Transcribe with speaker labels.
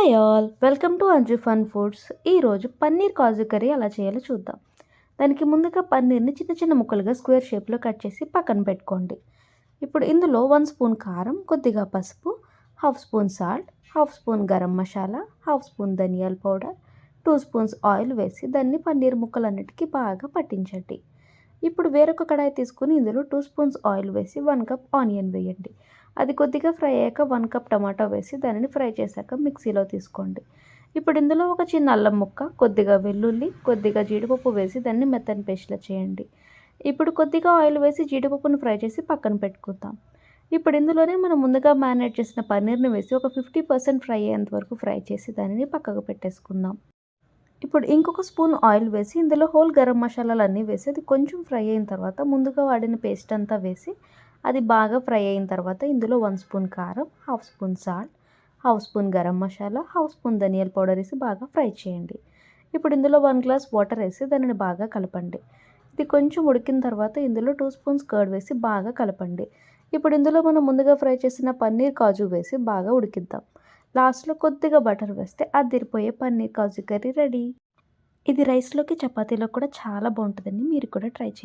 Speaker 1: Hi all, welcome to Anju fun foods. ఈరోజు పన్నీర్ కాజు curry ఎలా చేయాలో చూద్దాం. దానికి ముందుగా పన్నీర్ని చిన్న చిన్న ముక్కలుగా స్క్వేర్ షేప్లో కట్ చేసి పక్కన పెట్టుకోండి. ఇప్పుడు ఇందులో 1 స్పూన్ కారం, కొద్దిగా పసుపు, half spoon salt, half spoon garam masala, half spoon ధనియాల పౌడర్, 2 స్పూన్స్ ఆయిల్ వేసి దాన్ని పన్నీర్ ముక్కలన్నిటికీ బాగా పట్టించండి. ఇప్పుడు వేరొక కడాయి తీసుకుని ఇందులో 2 స్పూన్స్ ఆయిల్ వేసి 1 కప్ ఆనియన్ వేయండి. అది కొద్దిగా ఫ్రై అయ్యాక 1 కప్ టమాటో వేసి దానిని ఫ్రై చేశాక మిక్సీలో తీసుకోండి. ఇప్పుడు ఇందులో ఒక చిన్న అల్లం ముక్క, కొద్దిగా వెల్లుల్లి, కొద్దిగా జీడిపప్పు వేసి దాన్ని మెత్తని పేస్ట్లా చేయండి. ఇప్పుడు కొద్దిగా ఆయిల్ వేసి జీడిపప్పును ఫ్రై చేసి పక్కన పెట్టుకుందాం. ఇప్పుడు ఇందులోనే మనం ముందుగా మ్యారినేట్ చేసిన పన్నీర్ని వేసి ఒక 50% ఫ్రై అయ్యేంత వరకు ఫ్రై చేసి దానిని పక్కకు పెట్టేసుకుందాం. ఇప్పుడు ఇంకొక స్పూన్ ఆయిల్ వేసి ఇందులో హోల్ గరం మసాలాలన్నీ వేసి అది కొంచెం ఫ్రై అయిన తర్వాత ముందుగా వాడిన పేస్ట్ అంతా వేసి అది బాగా ఫ్రై అయిన తర్వాత ఇందులో 1 స్పూన్ కారం, half spoon salt, half spoon garam masala, half spoon ధనియాల పౌడర్ వేసి బాగా ఫ్రై చేయండి. ఇప్పుడు ఇందులో 1 గ్లాస్ వాటర్ వేసి దానిని బాగా కలపండి. ఇది కొంచెం ఉడికిన తర్వాత ఇందులో 2 స్పూన్స్ కర్డ్ వేసి బాగా కలపండి. ఇప్పుడు ఇందులో మనం ముందుగా ఫ్రై చేసిన పన్నీర్ కాజు వేసి బాగా ఉడికిద్దాం. లాస్ట్లో కొద్దిగా బటర్ వేస్తే అదిరిపోయే పన్నీర్ కాజు కర్రీ రెడీ. ఇది రైస్లోకి, చపాతీలో కూడా చాలా బాగుంటుందండి. మీరు కూడా ట్రై చేయండి.